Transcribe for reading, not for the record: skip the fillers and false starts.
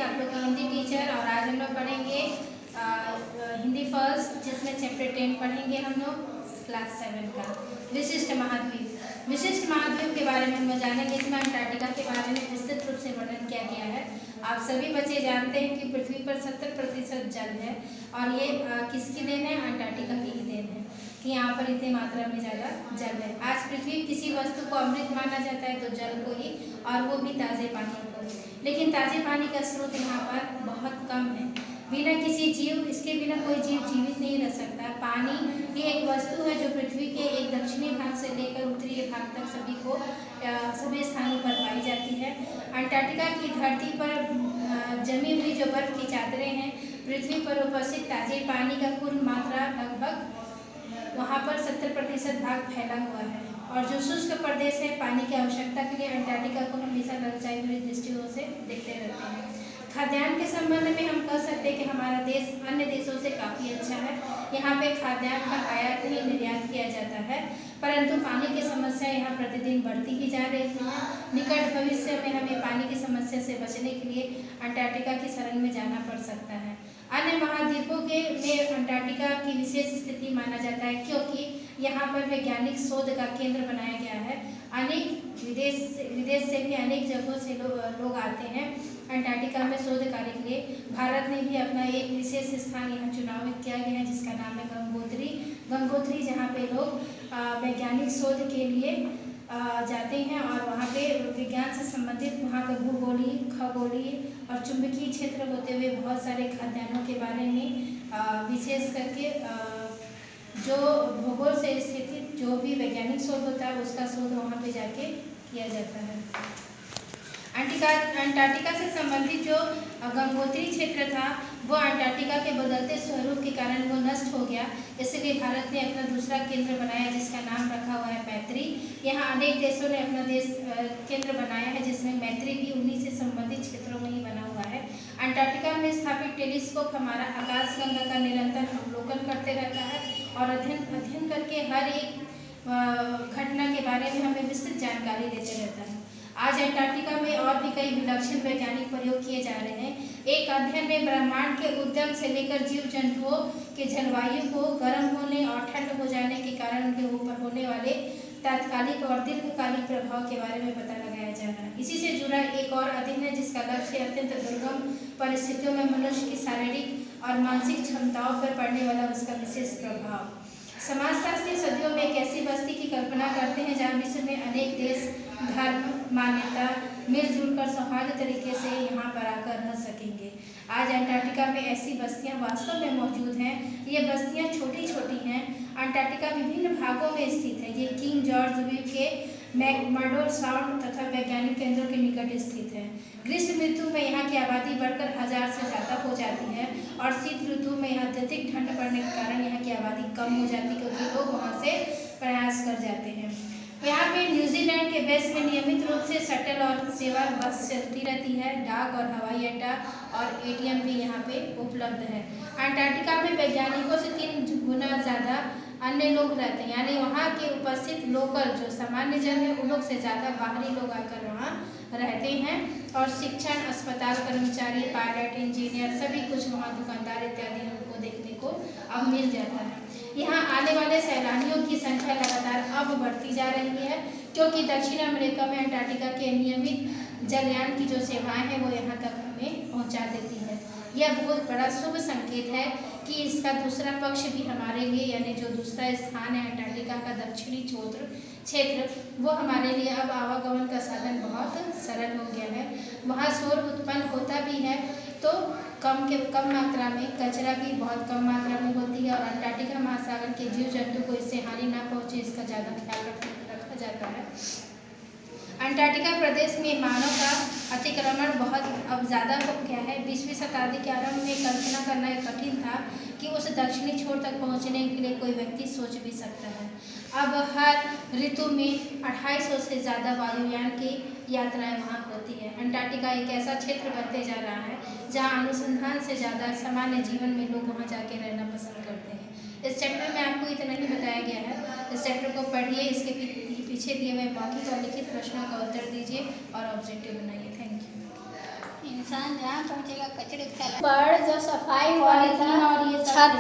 आप लोग की हिंदी टीचर। और आज हम लोग पढ़ेंगे हिंदी फर्स्ट, जिसमें चैप्टर 10 पढ़ेंगे हम लोग क्लास 7 का विशिष्ट महाद्वीप। विशिष्ट महाद्वीप के बारे में हम लोग जानेंगे। इसमें अंटार्कटिका के बारे में विस्तृत रूप से वर्णन किया गया है। आप सभी बच्चे जानते हैं कि पृथ्वी पर 70% जल है और ये किसकी देन है? अंटार्कटिका की ही देन है कि यहाँ पर इतनी मात्रा में ज़्यादा जल है। आज पृथ्वी किसी वस्तु को अमृत माना जाता है तो जल को ही, और वो भी ताज़े पानी को। लेकिन ताज़े पानी का स्रोत यहाँ पर बहुत कम है। बिना किसी जीव, इसके बिना कोई जीव जीवित नहीं रह सकता। पानी ये एक वस्तु है जो पृथ्वी के एक दक्षिणी भाग से लेकर उत्तरी भाग तक सभी स्थानों पर पाई जाती है। अंटार्कटिका की धरती पर जमी हुई जो बर्फ की चादरें हैं, पृथ्वी पर उपस्थित ताजे पानी का कुल मात्रा लगभग वहाँ पर 70% भाग फैला हुआ है। और जो शुष्क प्रदेश है, पानी की आवश्यकता के लिए अंटार्कटिका को हमेशा ललचाई हुई दृष्टियों से देखते रहते हैं। खाद्यान्न के संबंध में हम कह सकते हैं कि हमारा देश अन्य देशों से काफ़ी अच्छा है। यहाँ पे खाद्यान्न का आयात नहीं निर्यात किया जाता है, परंतु पानी की समस्या यहाँ प्रतिदिन बढ़ती ही जा रही है। निकट भविष्य में हमें पानी की समस्या से बचने के लिए अंटार्कटिका की शरण में जाना पड़ सकता है। अन्य महाद्वीपों में अंटार्कटिका की विशेष स्थिति माना जाता है, क्योंकि यहाँ पर वैज्ञानिक शोध का केंद्र बनाया गया है। अनेक विदेश से भी अनेक जगहों से लोग आते हैं अंटार्कटिका में शोध कार्य के लिए। भारत ने भी अपना एक विशेष स्थान यहाँ चुनावित किया गया है, जिसका नाम है गंगोत्री, जहाँ पे लोग वैज्ञानिक शोध के लिए जाते हैं और वहाँ पे विज्ञान से संबंधित वहाँ का भूगोलीय, खगोलीय और चुंबकीय क्षेत्र होते हुए बहुत सारे खाद्यान्नों के बारे में विशेष करके जो भूगोल से स्थित जो भी वैज्ञानिक शोध होता है उसका शोध वहाँ पे जाके किया जाता है। अंटार्कटिका से संबंधित जो गंगोत्री क्षेत्र था वो अंटार्कटिका के बदलते स्वरूप के कारण वो नष्ट हो गया। इसलिए भारत ने अपना दूसरा केंद्र बनाया, जिसका नाम रखा हुआ है मैत्री। यहाँ अनेक देशों ने अपना देश केंद्र बनाया है, जिसमें मैत्री भी उन्हीं से संबंधित क्षेत्रों में ही बना हुआ है। अंटार्कटिका में स्थापित टेलीस्कोप हमारा आकाशगंगा का निरंतर अवलोकन करते रहता है और अध्ययन करके हर एक घटना के बारे में हमें विस्तृत जानकारी देते रहता है। आज अंटार्कटिका में और भी कई विलक्षण वैज्ञानिक प्रयोग किए जा रहे हैं। एक अध्ययन में ब्रह्मांड के उद्गम से लेकर जीव जंतुओं के जलवायु को गर्म होने और ठंड हो जाने के कारण उनके ऊपर होने वाले तात्कालिक और दीर्घकालिक प्रभाव के बारे में पता लगाया जा रहा है। इसी से जुड़ा एक और अध्ययन है जिसका लक्ष्य अत्यंत दुर्गम परिस्थितियों में मनुष्य की शारीरिक और मानसिक क्षमताओं पर पड़ने वाला उसका विशेष प्रभाव। समाजशास्त्री सदियों में एक ऐसी बस्ती की कल्पना करते हैं जहाँ विश्व में अनेक देश, धर्म, मान्यता मिलजुल कर सौहार्द तरीके से यहाँ पर आकर रह सकेंगे। आज अंटार्कटिका में ऐसी बस्तियाँ वास्तव में मौजूद हैं। ये बस्तियाँ छोटी छोटी हैं। अंटार्कटिका विभिन्न भागों में स्थित है। ये किंग जॉर्ज द्वीप के मैकमर्डो साउंड तथा वैज्ञानिक केंद्रों के निकट स्थित है। ग्रीष्म ऋतु में यहाँ की आबादी बढ़कर 1000 से ज़्यादा हो जाती है और शीत ऋतु में यहाँ अत्यधिक ठंड पड़ने के कारण यहाँ की आबादी कम हो जाती है, क्योंकि लोग वहाँ से प्रयास कर जाते हैं। यहाँ पे न्यूजीलैंड के बेस में नियमित रूप से शटल और सेवा बस चलती रहती है। डाक और हवाई अड्डा और एटीएम भी यहाँ पे उपलब्ध है। अंटार्कटिका में वैज्ञानिकों से 3 गुना ज़्यादा अन्य लोग रहते हैं, यानी वहाँ के उपस्थित लोकल जो सामान्य जन है उन लोग से ज़्यादा बाहरी लोग आकर वहाँ रहते हैं। और शिक्षण, अस्पताल कर्मचारी, पायलट, इंजीनियर सभी कुछ वहाँ दुकानदार इत्यादि उनको देखने को अब मिल जाता है। यहाँ आने वाले सैलानियों की संख्या लगातार अब बढ़ती जा रही है, क्योंकि दक्षिण अमेरिका में अंटार्कटिका के नियमित जलयान की जो सेवाएं हैं वो यहाँ तक हमें पहुँचा देती है। यह बहुत बड़ा शुभ संकेत है कि इसका दूसरा पक्ष भी हमारे लिए, यानी जो दूसरा स्थान है अंटार्कटिका का दक्षिणी क्षेत्र वो हमारे लिए अब आवागमन का साधन बहुत सरल हो गया है। वहाँ शोर उत्पन्न होता भी है तो कम मात्रा में, कचरा भी बहुत कम मात्रा में होती है और अंटार्कटिका महासागर के जीव जंतु को इससे हानि ना पहुँचे इसका ज़्यादा ख्याल रखा जाता है। अंटार्कटिका प्रदेश में मानव का अतिक्रमण बहुत अब ज़्यादा हो गया है। 20वीं शताब्दी के आरंभ में कल्पना करना कठिन था कि उस दक्षिणी छोर तक पहुंचने के लिए कोई व्यक्ति सोच भी सकता है। अब हर ऋतु में 2800 से ज़्यादा वायुयान की यात्राएं वहाँ होती है। अंटार्कटिका एक ऐसा क्षेत्र बनते जा रहा है जहाँ अनुसंधान से ज़्यादा सामान्य जीवन में लोग वहाँ जाके रहना पसंद करते हैं। इस चैप्टर में आपको इतना ही बताया गया है। इस चैप्टर को पढ़िए, इसके पीछे दिए हुए मौखिक और लिखित प्रश्नों का उत्तर दीजिए और ऑब्जेक्टिव बनाइए। Thank you. इंसान जहाँ पहुँचेगा कचरे फैला पर जो सफाई हुआ था और ये सब छत